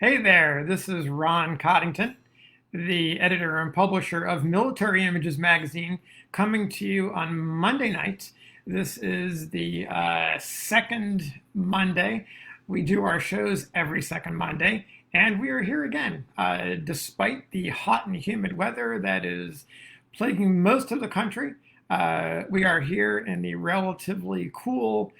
Hey there, this is Ron Coddington, the editor and publisher of Military Images magazine, coming to you on Monday night. This is the second Monday. We do our shows every second Monday, and we are here again. Despite the hot and humid weather that is plaguing most of the country, we are here in the relatively cool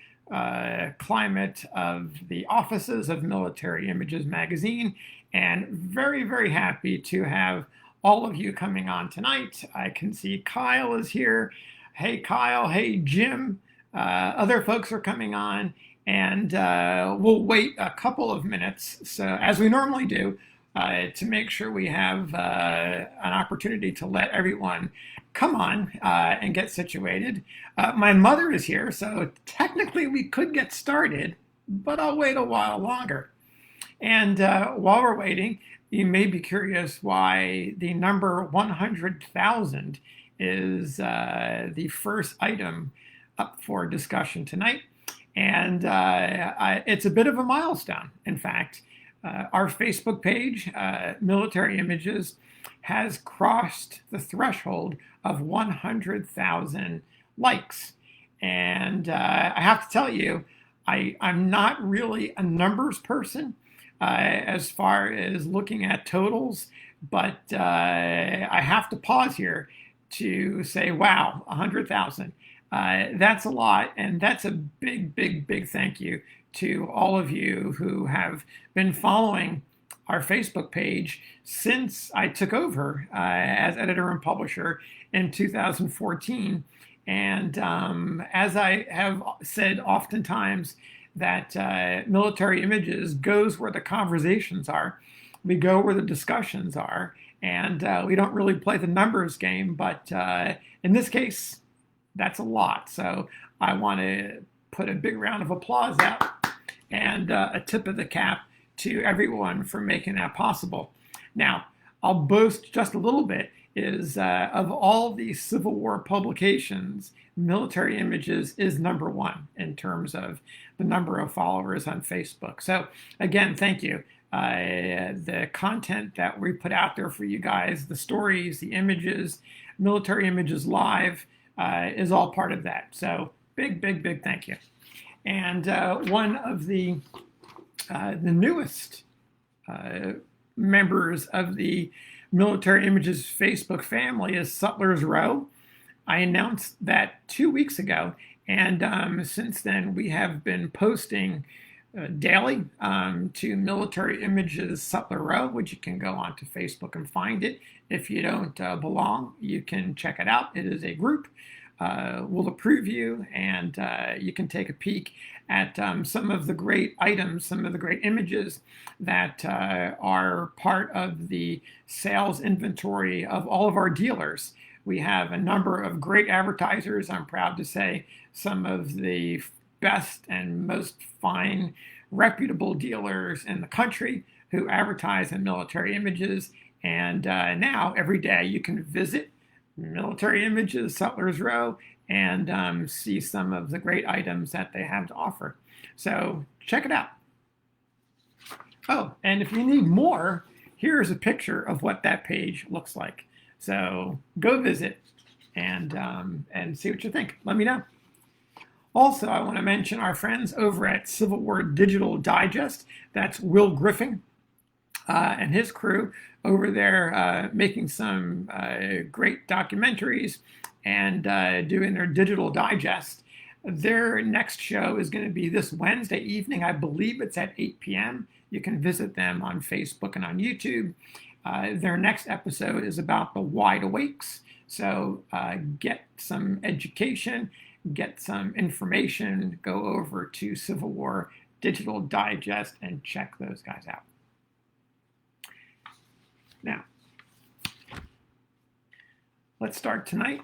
climate of the offices of Military Images magazine, and very, very happy to have all of you coming on tonight. I can see Kyle is here. Hey, Kyle. Hey, Jim. Other folks are coming on, and we'll wait a couple of minutes, so as we normally do, to make sure we have an opportunity to let everyone come on and get situated. My mother is here, so technically we could get started, but I'll wait a while longer. And while we're waiting, you may be curious why the number 100,000 is the first item up for discussion tonight. And it's a bit of a milestone, in fact. Our Facebook page, Military Images, has crossed the threshold of 100,000 likes. And I have to tell you, I'm not really a numbers person as far as looking at totals, but I have to pause here to say, wow, 100,000. That's a lot, and that's a big, big, big thank you to all of you who have been following our Facebook page since I took over as editor and publisher in 2014. And as I have said oftentimes, that Military Images goes where the conversations are. We go where the discussions are. And we don't really play the numbers game, but in this case, that's a lot. So I want to put a big round of applause out and a tip of the cap to everyone for making that possible. Now, I'll boast just a little bit is of all the Civil War publications, Military Images is number one in terms of the number of followers on Facebook. So again, thank you. The content that we put out there for you guys, the stories, the images, Military Images Live is all part of that. So big, big, big thank you. And one of the newest members of the Military Images Facebook family is Sutler's Row. I announced that 2 weeks ago, and since then we have been posting daily to Military Images Sutler Row, which you can go onto Facebook and find it. If you don't belong, you can check it out. It is a group. We'll approve you, and you can take a peek at some of the great items, some of the great images that are part of the sales inventory of all of our dealers. We have a number of great advertisers. I'm proud to say some of the best and most fine, reputable dealers in the country who advertise in Military Images. And now, every day, you can visit Military Images, Sutler's Row, and see some of the great items that they have to offer. So check it out. Oh, and if you need more, here's a picture of what that page looks like. So go visit and see what you think. Let me know. Also, I want to mention our friends over at Civil War Digital Digest. That's Will Griffin and his crew over there making some great documentaries and doing their digital digest. Their next show is going to be this Wednesday evening. I believe it's at 8 p.m. You can visit them on Facebook and on YouTube. Their next episode is about the wide awakes. So get some education, get some information, go over to Civil War Digital Digest and check those guys out. Now, let's start tonight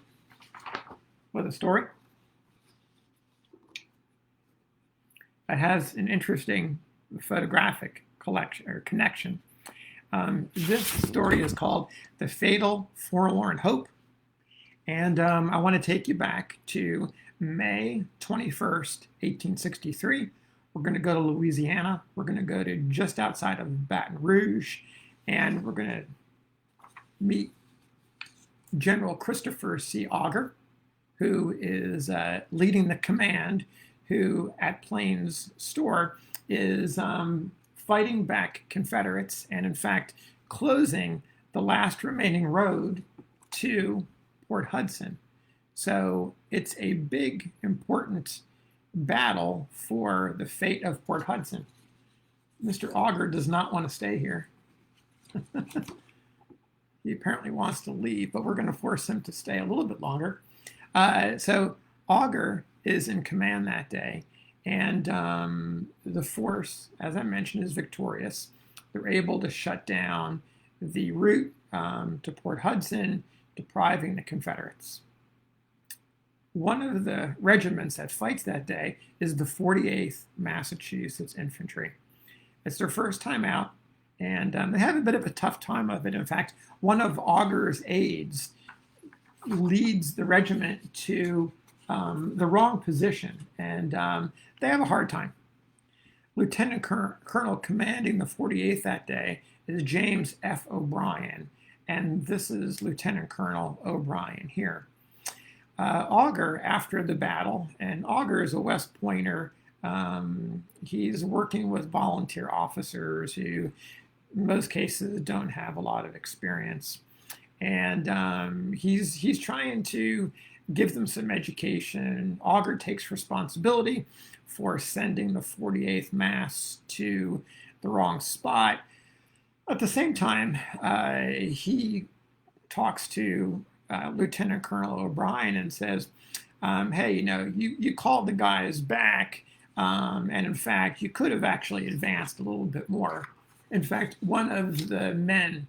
with a story that has an interesting photographic collection or connection. This story is called The Fatal Forlorn Hope, and I want to take you back to May 21st, 1863, We're going to go to Louisiana. We're going to go to just outside of Baton Rouge, and we're going to meet General Christopher C. Auger, who is leading the command, who at Plains Store is fighting back Confederates and, in fact, closing the last remaining road to Port Hudson. So it's a big, important battle for the fate of Port Hudson. Mr. Auger does not want to stay here. He apparently wants to leave, but we're going to force him to stay a little bit longer. So Auger is in command that day, and the force, as I mentioned, is victorious. They're able to shut down the route to Port Hudson, depriving the Confederates. One of the regiments that fights that day is the 48th Massachusetts Infantry. It's their first time out, and they have a bit of a tough time of it. In fact, one of Auger's aides leads the regiment to the wrong position, and they have a hard time. Lieutenant Colonel commanding the 48th that day is James F. O'Brien, and this is Lieutenant Colonel O'Brien here. Auger, after the battle, and Auger is a West Pointer, he's working with volunteer officers who, in most cases, don't have a lot of experience. And he's trying to give them some education. Auger takes responsibility for sending the 48th Mass to the wrong spot. At the same time, he talks to Lieutenant Colonel O'Brien and says, hey, you called the guys back, and in fact, you could have actually advanced a little bit more. In fact, one of the men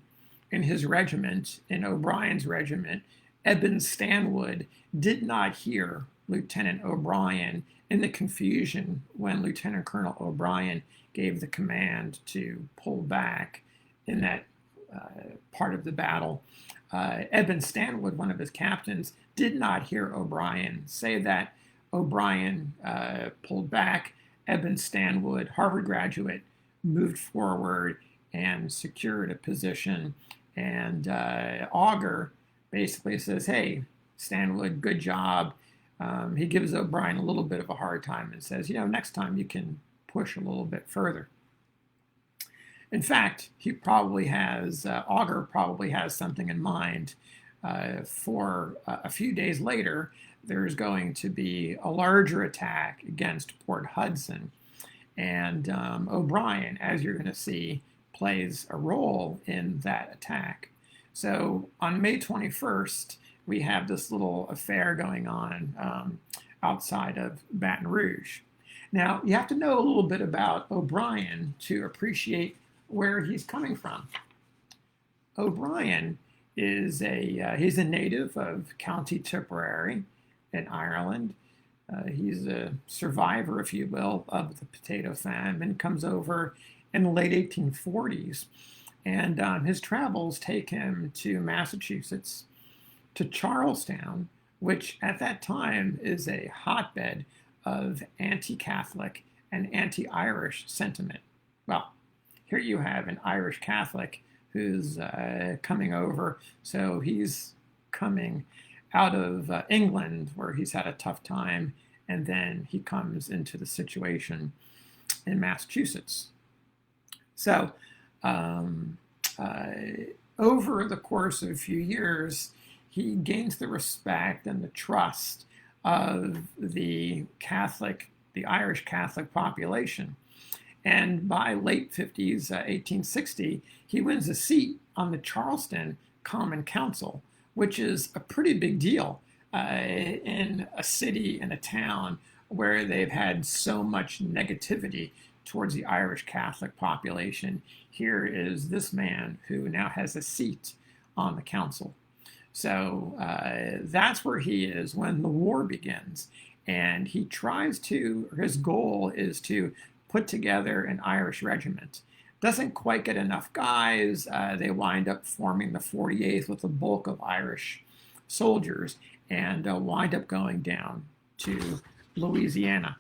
in his regiment, in O'Brien's regiment, Eben Stanwood, did not hear Lieutenant O'Brien in the confusion when Lieutenant Colonel O'Brien gave the command to pull back in that part of the battle. Eben Stanwood, one of his captains, did not hear O'Brien say that. O'Brien pulled back. Eben Stanwood, Harvard graduate, moved forward and secured a position. And Auger basically says, hey, Stanwood, good job. He gives O'Brien a little bit of a hard time and says, next time you can push a little bit further. In fact, Auger probably has something in mind for a few days later. There's going to be a larger attack against Port Hudson. And O'Brien, as you're going to see, plays a role in that attack. So on May 21st, we have this little affair going on outside of Baton Rouge. Now, you have to know a little bit about O'Brien to appreciate where he's coming from. O'Brien is he's a native of County Tipperary in Ireland. He's a survivor, if you will, of the potato famine, comes over in the late 1840s. And his travels take him to Massachusetts, to Charlestown, which at that time is a hotbed of anti-Catholic and anti-Irish sentiment. Well, here you have an Irish Catholic who's coming over. So he's coming out of England, where he's had a tough time, and then he comes into the situation in Massachusetts. So over the course of a few years, he gains the respect and the trust of the Irish Catholic population. And by late 50s, 1860, he wins a seat on the Charleston Common Council, which is a pretty big deal in a city and a town where they've had so much negativity towards the Irish Catholic population. Here is this man who now has a seat on the council. So that's where he is when the war begins. And he his goal is to put together an Irish regiment. Doesn't quite get enough guys. They wind up forming the 48th with a bulk of Irish soldiers and wind up going down to Louisiana.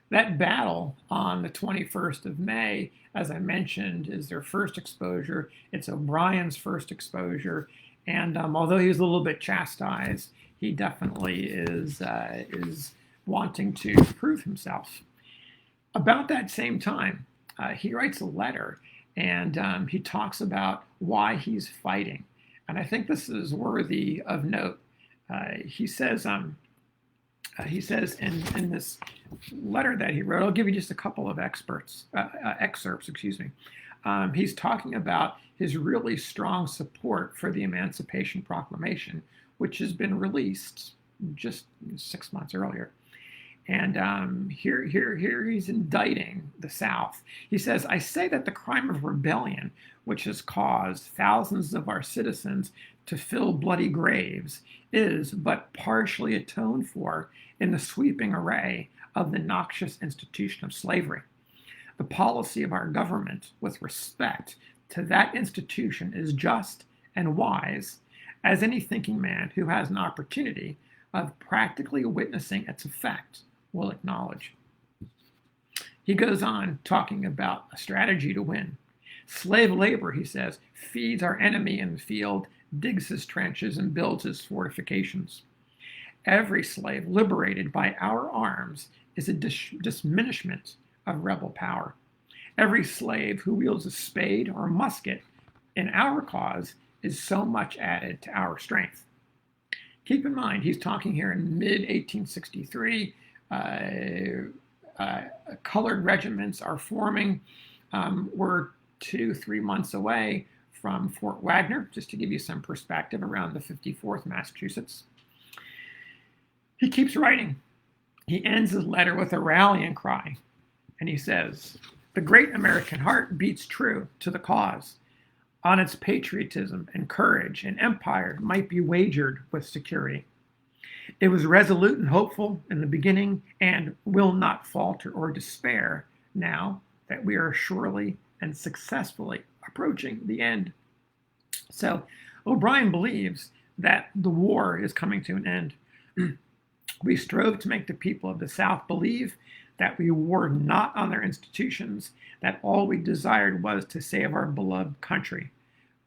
That battle on the 21st of May, as I mentioned, is their first exposure. It's O'Brien's first exposure. And although he was a little bit chastised, he definitely is wanting to prove himself. About that same time, he writes a letter and he talks about why he's fighting. And I think this is worthy of note. He says in this letter that he wrote, I'll give you just a couple of excerpts. He's talking about his really strong support for the Emancipation Proclamation, which has been released just 6 months earlier. And here he's indicting the South. He says, I say that the crime of rebellion, which has caused thousands of our citizens to fill bloody graves, is but partially atoned for in the sweeping array of the noxious institution of slavery. The policy of our government with respect to that institution is just and wise, as any thinking man who has an opportunity of practically witnessing its effect will acknowledge. He goes on talking about a strategy to win. Slave labor, he says, feeds our enemy in the field, digs his trenches, and builds his fortifications. Every slave liberated by our arms is a diminishment of rebel power. Every slave who wields a spade or a musket in our cause is so much added to our strength. Keep in mind, he's talking here in mid-1863. Colored regiments are forming. We're 2-3 months away from Fort Wagner, just to give you some perspective, around the 54th Massachusetts. He keeps writing. He ends his letter with a rallying cry, and he says, the great American heart beats true to the cause. On its patriotism and courage, an empire might be wagered with security. It was resolute and hopeful in the beginning and will not falter or despair now that we are surely and successfully approaching the end. So O'Brien believes that the war is coming to an end. We strove to make the people of the South believe that we warred not on their institutions, that all we desired was to save our beloved country.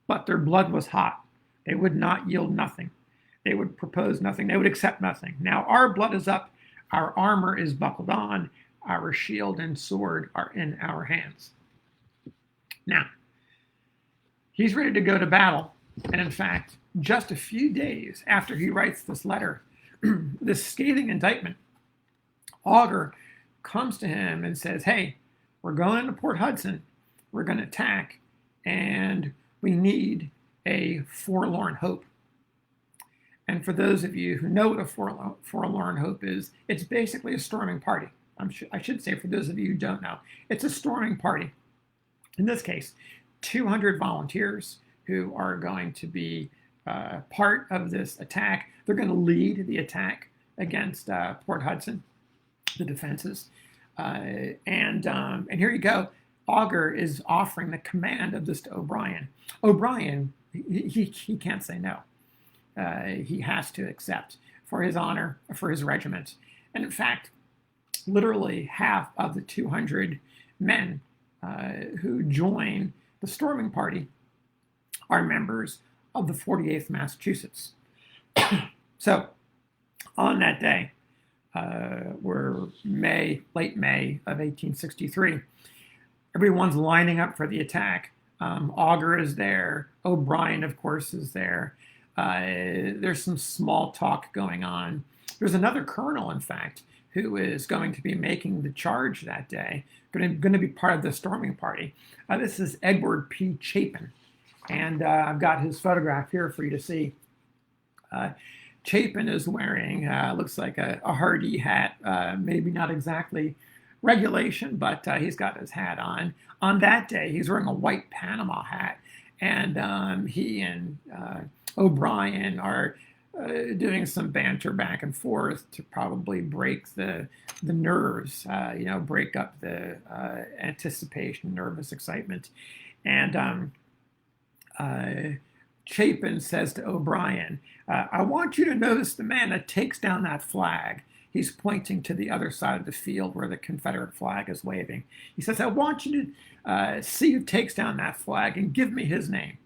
But their blood was hot. They would not yield nothing. They would propose nothing. They would accept nothing. Now our blood is up. Our armor is buckled on. Our shield and sword are in our hands. Now, he's ready to go to battle. And in fact, just a few days after he writes this letter, this scathing indictment, Augur comes to him and says, hey, we're going into Port Hudson. We're going to attack. And we need a forlorn hope. And for those of you who know what a forlorn hope is, it's basically a storming party. I should say, for those of you who don't know, it's a storming party. In this case, 200 volunteers who are going to be part of this attack. They're going to lead the attack against Port Hudson, the defenses. And here you go. Augur is offering the command of this to O'Brien. O'Brien, he can't say no. He has to accept for his honor, for his regiment. And in fact, literally half of the 200 men who join the storming party are members of the 48th Massachusetts. So on that day, we're late May of 1863. Everyone's lining up for the attack. Augur is there. O'Brien, of course, is there. There's some small talk going on. There's another colonel, in fact, who is going to be making the charge that day, going to be part of the storming party. This is Edward P. Chapin, and I've got his photograph here for you to see. Chapin is wearing, looks like a Hardee hat, maybe not exactly regulation, but he's got his hat on. On that day, he's wearing a white Panama hat, and he and O'Brien are doing some banter back and forth to probably break the nerves, break up the anticipation, nervous excitement. And Chapin says to O'Brien, I want you to notice the man that takes down that flag. He's pointing to the other side of the field where the Confederate flag is waving. He says, I want you to see who takes down that flag and give me his name.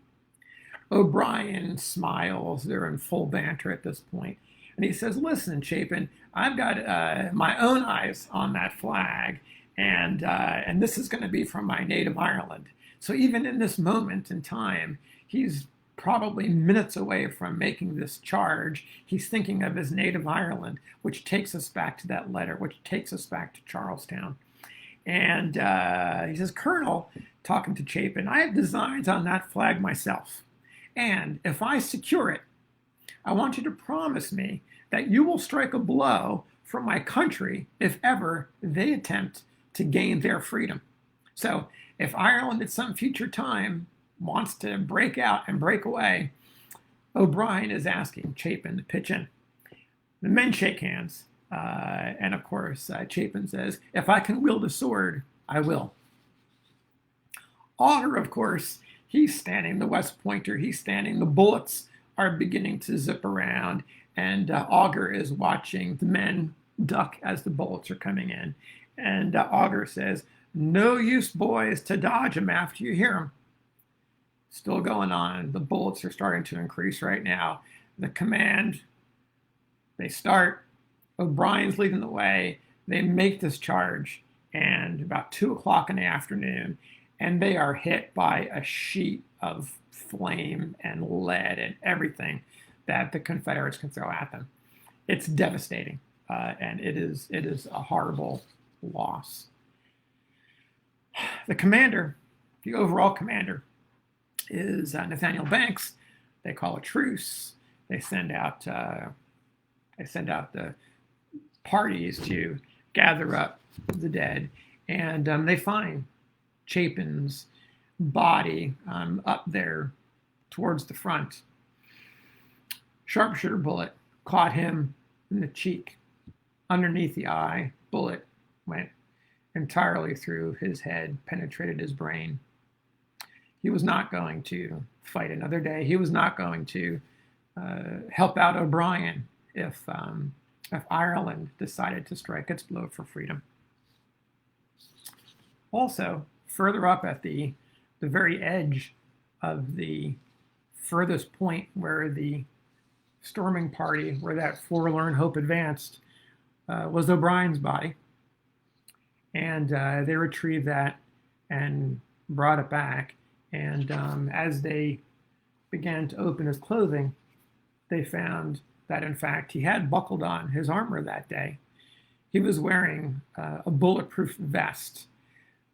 O'Brien smiles. They're in full banter at this point. And he says, listen, Chapin, I've got my own eyes on that flag, and this is going to be from my native Ireland. So even in this moment in time, he's probably minutes away from making this charge. He's thinking of his native Ireland, which takes us back to that letter, which takes us back to Charlestown. And he says, Colonel, talking to Chapin, I have designs on that flag myself. And if I secure it, I want you to promise me that you will strike a blow for my country if ever they attempt to gain their freedom. So if Ireland at some future time wants to break out and break away, O'Brien is asking Chapin to pitch in. The men shake hands. And of course, Chapin says, if I can wield a sword, I will. Augur, of course, he's standing, the West Pointer, he's standing. The bullets are beginning to zip around, and Augur is watching the men duck as the bullets are coming in. And Augur says, no use, boys, to dodge them after you hear them. Still going on. The bullets are starting to increase right now. The command, they start. O'Brien's leading the way. They make this charge, and about 2 o'clock in the afternoon, and they are hit by a sheet of flame and lead and everything that the Confederates can throw at them. It's devastating, and it is a horrible loss. The commander, the overall commander, is Nathaniel Banks. They call a truce. They send out the parties to gather up the dead, and they find Chapin's body up there towards the front. Sharpshooter bullet caught him in the cheek, underneath the eye. Bullet went entirely through his head, penetrated his brain. He was not going to fight another day. He was not going to help out O'Brien if Ireland decided to strike its blow for freedom. Also, further up at the very edge of the furthest point where the storming party, where that forlorn hope advanced, was O'Brien's body. And they retrieved that and brought it back. And as they began to open his clothing, they found that, in fact, he had buckled on his armor that day. He was wearing a bulletproof vest.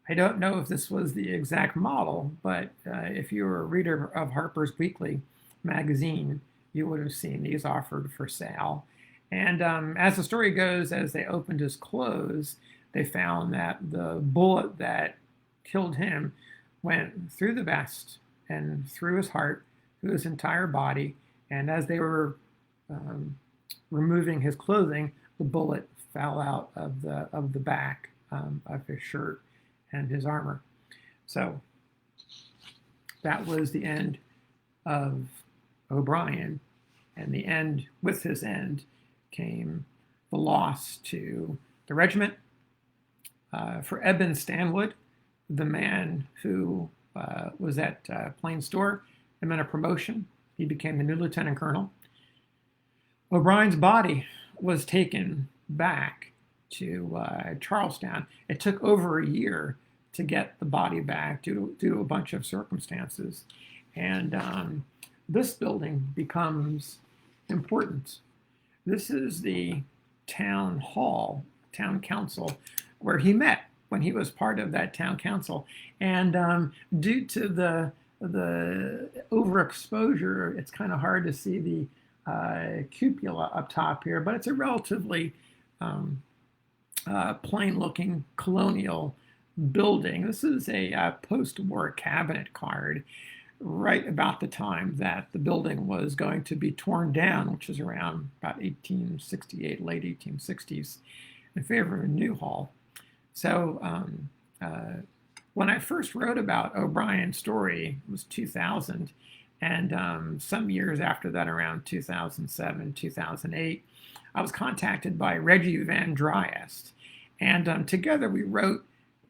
I don't know if this was the exact model, but if you were a reader of Harper's Weekly magazine, you would have seen these offered for sale. And as the story goes, as they opened his clothes, they found that the bullet that killed him went through the vest and through his heart, through his entire body. And as they were removing his clothing, the bullet fell out of the back of his shirt and his armor. So that was the end of O'Brien, and the end, with his end, came the loss to the regiment. For Eben Stanwood, the man who was at Plain Store and meant a promotion, he became the new lieutenant colonel. O'Brien's body was taken back to Charlestown. It took over a year to get the body back due to a bunch of circumstances. And this building becomes important. This is the town hall, town council, where he met when he was part of that town council. And due to the overexposure, it's kind of hard to see the cupola up top here, but it's a relatively plain-looking colonial building. This is a post-war cabinet card right about the time that the building was going to be torn down, which is around about 1868, late 1860s, in favor of a new hall. So when I first wrote about O'Brien's story, it was 2000, And some years after that, around 2007, 2008, I was contacted by Reggie Van Dryest. And together we wrote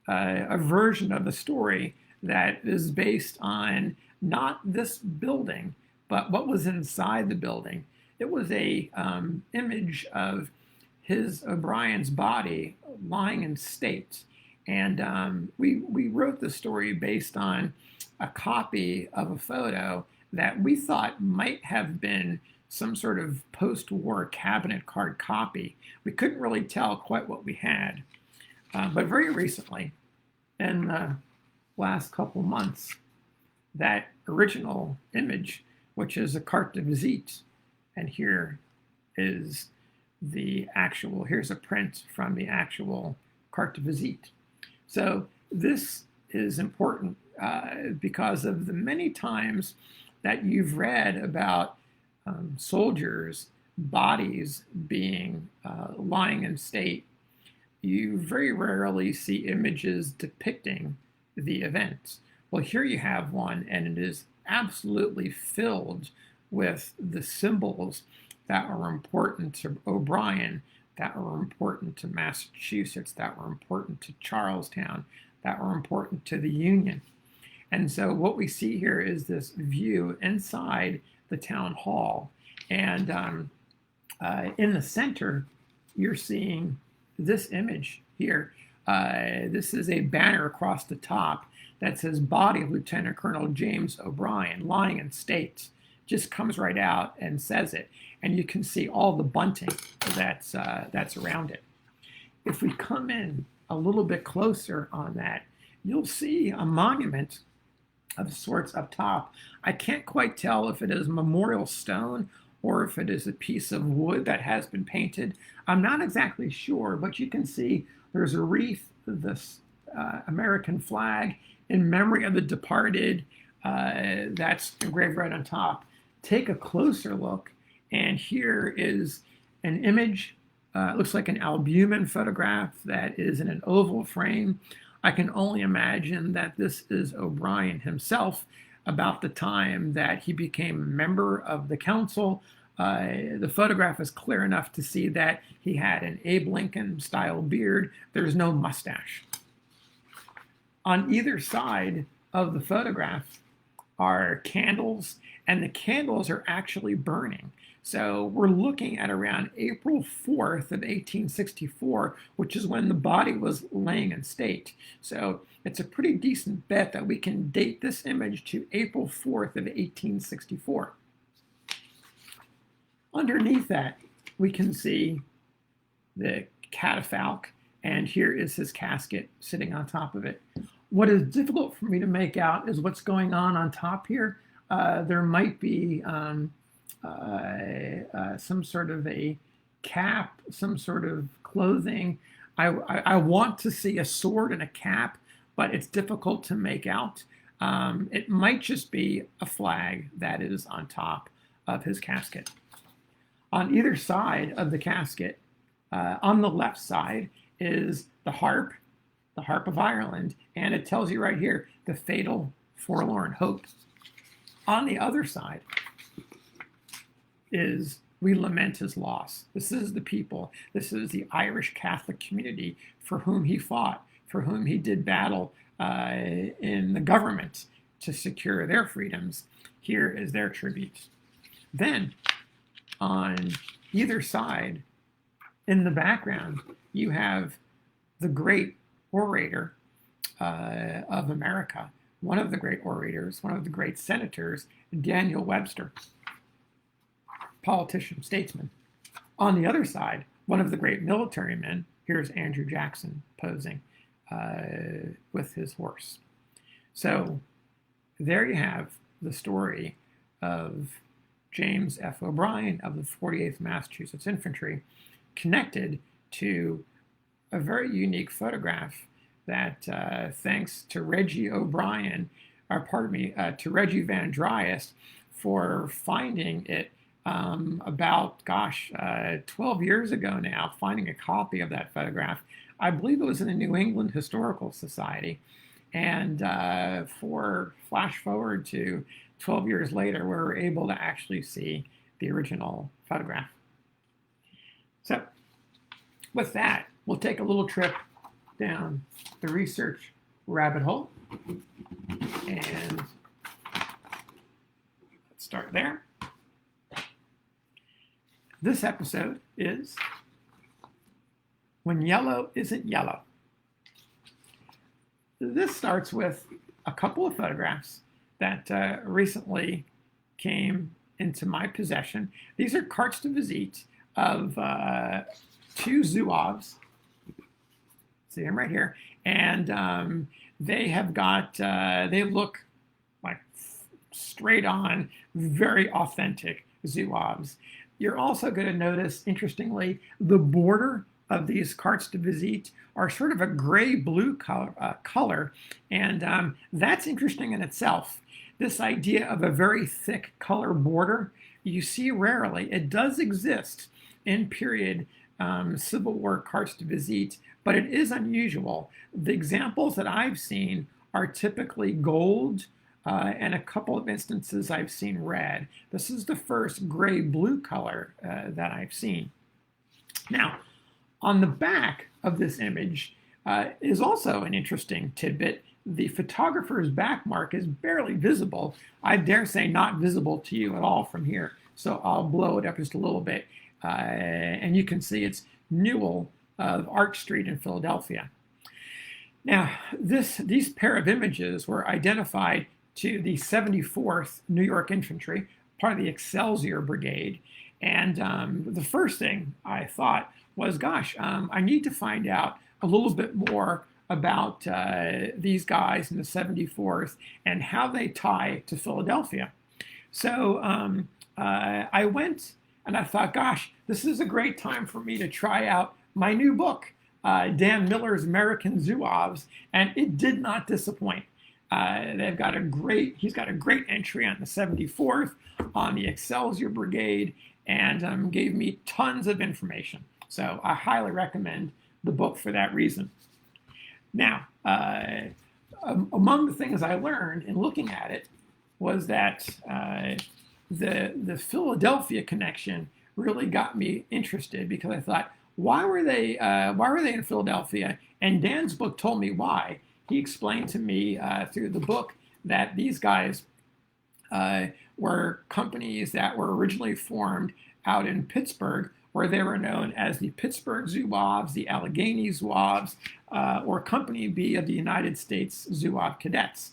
a version of the story that is based on not this building, but what was inside the building. It was a image of his O'Brien's body lying in state. And we wrote the story based on a copy of a photo that we thought might have been some sort of post-war cabinet card copy. We couldn't really tell quite what we had. But very recently, in the last couple months, that original image, which is a carte de visite, and here is the actual, here's a print from the actual carte de visite. So this is important because of the many times that you've read about soldiers' bodies being lying in state. You very rarely see images depicting the events. Well, here you have one, and it is absolutely filled with the symbols that are important to O'Brien, that were important to Massachusetts, that were important to Charlestown, that were important to the Union. And so what we see here is this view inside the town hall. And in the center, you're seeing this image here. This is a banner across the top that says "Body of Lieutenant Colonel James O'Brien, lying in state." Just comes right out and says it. And you can see all the bunting that's around it. If we come in a little bit closer on that, you'll see a monument of sorts up top. I can't quite tell if it is memorial stone or if it is a piece of wood that has been painted. I'm not exactly sure, but you can see there's a wreath, this American flag in memory of the departed, that's engraved right on top. Take a closer look, and here is an image. It looks like an albumin photograph that is in an oval frame. I can only imagine that this is O'Brien himself about the time that he became a member of the council. The photograph is clear enough to see that he had an Abe Lincoln style beard. There's no mustache. On either side of the photograph are candles, and the candles are actually burning. So we're looking at around April 4th of 1864, which is when the body was laying in state. So it's a pretty decent bet that we can date this image to April 4th of 1864. Underneath that, we can see the catafalque, and here is his casket sitting on top of it. What is difficult for me to make out is what's going on top here. There might be some sort of a cap, some sort of clothing. I want to see a sword and a cap, but it's difficult to make out. It might just be a flag that is on top of his casket. On either side of the casket, on the left side, is the harp of Ireland, and it tells you right here, the fatal forlorn hope. On the other side is "We lament his loss." This is the people. This is the Irish Catholic community for whom he fought, for whom he did battle in the government to secure their freedoms. Here is their tribute. Then, on either side, in the background, you have the great orator of America, one of the great orators, one of the great senators, Daniel Webster, politician, statesman. On the other side, one of the great military men, here's Andrew Jackson posing with his horse. So there you have the story of James F. O'Brien of the 48th Massachusetts Infantry, connected to a very unique photograph that, thanks to Reggie O'Brien, to Reggie Van Dryest for finding it about, 12 years ago now, finding a copy of that photograph. I believe it was in the New England Historical Society. And flash forward to 12 years later, where we're able to actually see the original photograph. So with that, we'll take a little trip down the research rabbit hole. And let's start there. This episode is When Yellow Isn't Yellow. This starts with a couple of photographs that recently came into my possession. These are cartes de visite of two zouaves. See them right here. And they have got, they look like straight on, very authentic zouaves. You're also going to notice, interestingly, the border of these cartes de visite are sort of a gray-blue color, and that's interesting in itself. This idea of a very thick color border, you see rarely. It does exist in period Civil War cartes de visite, but it is unusual. The examples that I've seen are typically gold, and a couple of instances I've seen red. This is the first gray-blue color that I've seen. Now, on the back of this image is also an interesting tidbit. The photographer's back mark is barely visible. I dare say not visible to you at all from here. So I'll blow it up just a little bit. And you can see it's Newell of Arch Street in Philadelphia. Now, these pair of images were identified to the 74th New York Infantry, part of the Excelsior Brigade. And the first thing I thought was, gosh, I need to find out a little bit more about these guys in the 74th and how they tie to Philadelphia. So I went and I thought, gosh, this is a great time for me to try out my new book, Dan Miller's American Zouaves, and it did not disappoint. He's got a great entry on the 74th, on the Excelsior Brigade, and gave me tons of information. So I highly recommend the book for that reason. Now, among the things I learned in looking at it was that the Philadelphia connection really got me interested, because I thought, why were they in Philadelphia? And Dan's book told me why. He explained to me through the book that these guys were companies that were originally formed out in Pittsburgh, where they were known as the Pittsburgh Zouaves, the Allegheny Zouaves, or Company B of the United States Zouave Cadets.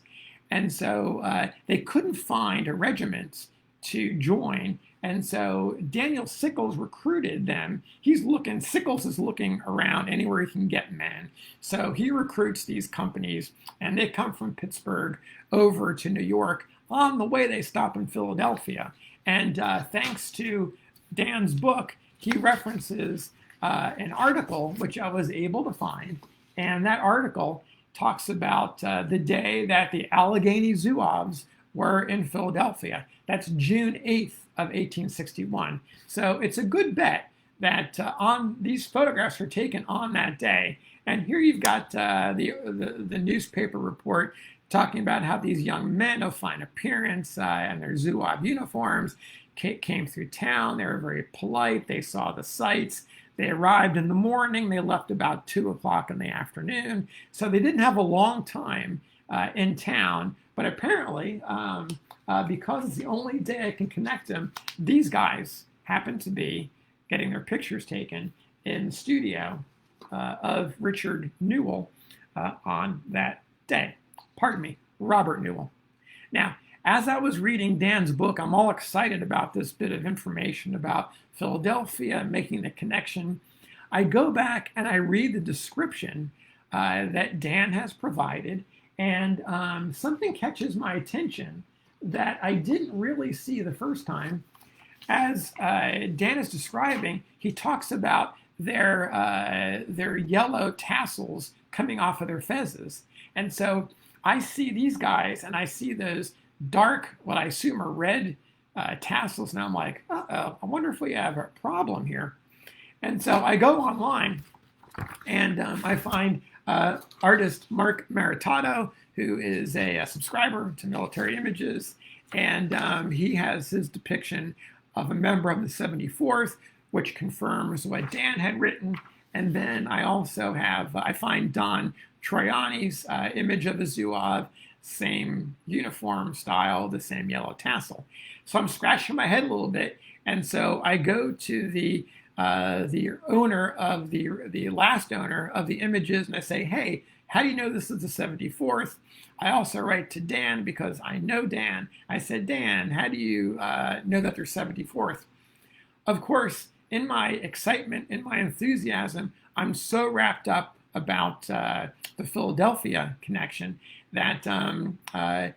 And so they couldn't find a regiment to join. And so Daniel Sickles recruited them. Sickles is looking around anywhere he can get men. So he recruits these companies, and they come from Pittsburgh over to New York. On the way, they stop in Philadelphia. And thanks to Dan's book, he references an article which I was able to find. And that article talks about the day that the Allegheny Zouaves were in Philadelphia. That's June 8th of 1861. So it's a good bet that on these photographs were taken on that day. And here you've got the newspaper report talking about how these young men of fine appearance and their Zouave uniforms came through town. They were very polite. They saw the sights. They arrived in the morning. They left about 2 o'clock in the afternoon. So they didn't have a long time in town. But apparently, because it's the only day I can connect them, these guys happen to be getting their pictures taken in the studio of Richard Newell on that day. Pardon me, Robert Newell. Now, as I was reading Dan's book, I'm all excited about this bit of information about Philadelphia, making the connection. I go back and I read the description that Dan has provided, and something catches my attention that I didn't really see the first time. As Dan is describing, he talks about their yellow tassels coming off of their fezzes. And so I see these guys, and I see those dark, what I assume are red tassels, and I'm like, uh-oh, I wonder if we have a problem here. And so I go online, and I find artist Mark Maritato, who is a subscriber to Military Images, and he has his depiction of a member of the 74th, which confirms what Dan had written. And then I also have, I find Don Troiani's image of a Zouave, same uniform style, the same yellow tassel. So I'm scratching my head a little bit, and so I go to the owner of the last owner of the images, and I say, hey, how do you know this is the 74th? I also write to Dan because I know Dan. I said, Dan, how do you know that they're 74th? Of course, in my excitement, in my enthusiasm, I'm so wrapped up about the Philadelphia connection that I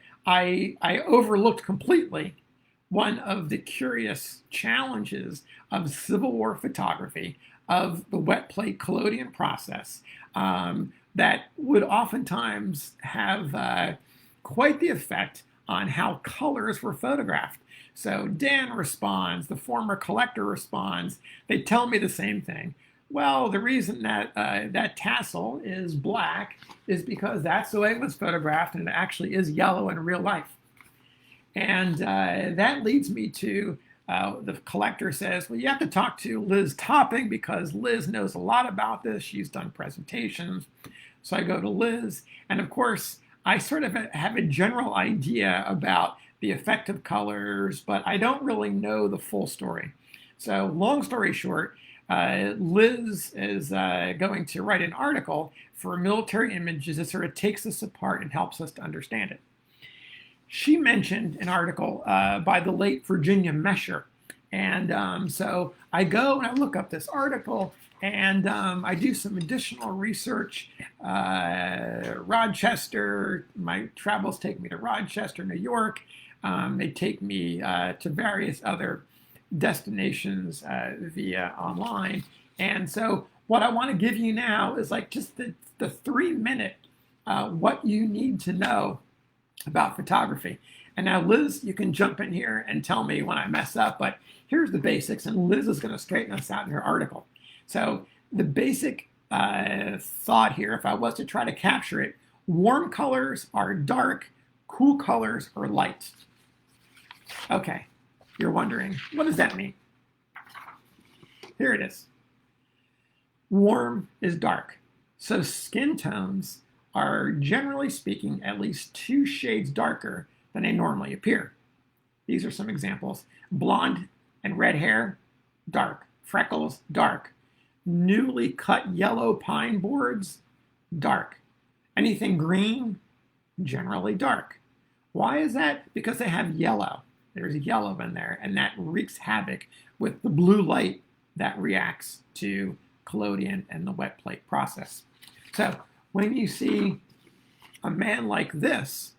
overlooked completely one of the curious challenges of Civil War photography, of the wet plate collodion process, that would oftentimes have quite the effect on how colors were photographed. So Dan responds, the former collector responds, they tell me the same thing. Well, the reason that that tassel is black is because that's the way it was photographed, and it actually is yellow in real life. And that leads me to the collector says, well, you have to talk to Liz Topping because Liz knows a lot about this. She's done presentations. So I go to Liz, and of course, I sort of have a general idea about the effect of colors, but I don't really know the full story. So long story short, Liz is going to write an article for Military Images that sort of takes this apart and helps us to understand it. She mentioned an article by the late Virginia Mesher. And so I go and I look up this article, and I do some additional research. Rochester, my travels take me to Rochester, New York. They take me to various other destinations via online. And so what I want to give you now is like just the 3-minute what you need to know about photography. And now, Liz, you can jump in here and tell me when I mess up, but here's the basics, and Liz is going to straighten us out in her article. So the basic thought here, if I was to try to capture it, warm colors are dark, cool colors are light. Okay, you're wondering, what does that mean? Here it is. Warm is dark. So skin tones are, generally speaking, at least 2 shades darker than they normally appear. These are some examples. Blonde and red hair, dark. Freckles, dark. Newly cut yellow pine boards, dark. Anything green, generally dark. Why is that? Because they have yellow. There's yellow in there, and that wreaks havoc with the blue light that reacts to collodion and the wet plate process. So when you see a man like this,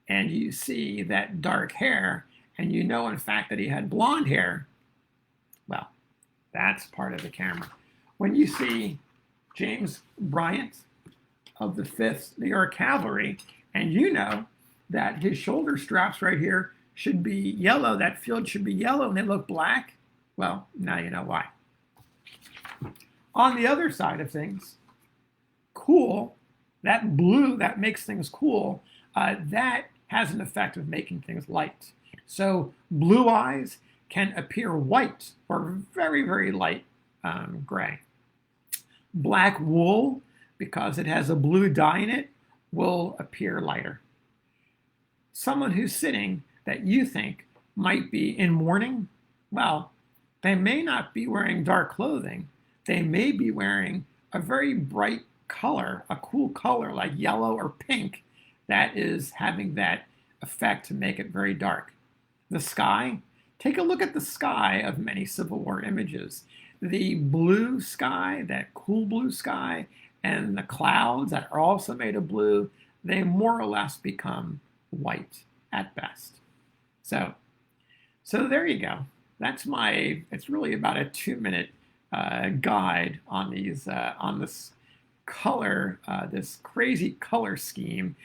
and you see that dark hair, and you know in fact that he had blonde hair, well, that's part of the camera. When you see James Bryant of the 5th New York Cavalry, and you know that his shoulder straps right here should be yellow, that field should be yellow, and they look black, well, now you know why. On the other side of things, cool, that blue that makes things cool, that has an effect of making things light. So blue eyes can appear white or very, very light gray. Black wool, because it has a blue dye in it, will appear lighter. Someone who's sitting that you think might be in mourning, well, they may not be wearing dark clothing. They may be wearing a very bright color, a cool color like yellow or pink, that is having that effect to make it very dark. The sky, take a look at the sky of many Civil War images. The blue sky, that cool blue sky, and the clouds that are also made of blue, they more or less become white at best. So there you go. That's it's really about a 2-minute guide on these, on this color, this crazy color scheme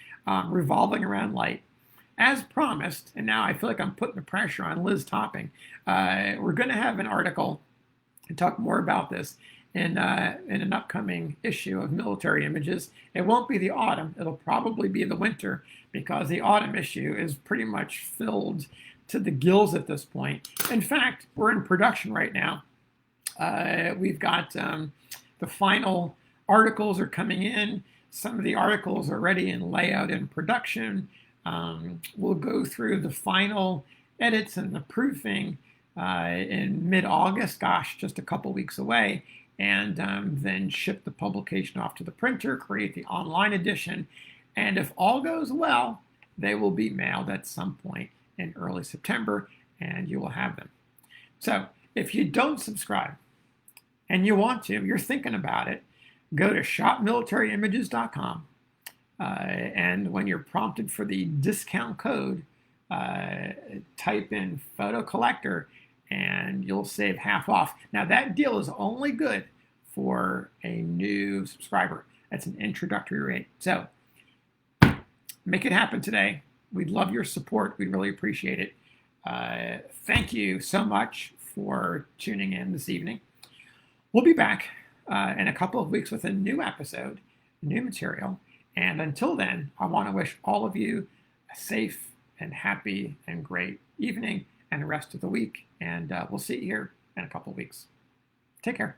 revolving around light. As promised, and now I feel like I'm putting the pressure on Liz Topping, we're going to have an article and talk more about this. in an upcoming issue of Military Images. It won't be the autumn. It'll probably be the winter, because the autumn issue is pretty much filled to the gills at this point. In fact, we're in production right now. We've got the final articles are coming in. Some of the articles are ready in layout and production. We'll go through the final edits and the proofing in mid-August, gosh, just a couple weeks away, and then ship the publication off to the printer, create the online edition, and if all goes well, they will be mailed at some point in early September, and you will have them. So if you don't subscribe and you want to, you're thinking about it, go to shopmilitaryimages.com, and when you're prompted for the discount code, type in photo collector and you'll save half off. Now that deal is only good for a new subscriber. That's an introductory rate. So make it happen today. We'd love your support. We'd really appreciate it. Thank you so much for tuning in this evening. We'll be back in a couple of weeks with a new episode, new material. And until then, I want to wish all of you a safe and happy and great evening and the rest of the week. And we'll see you here in a couple of weeks. Take care.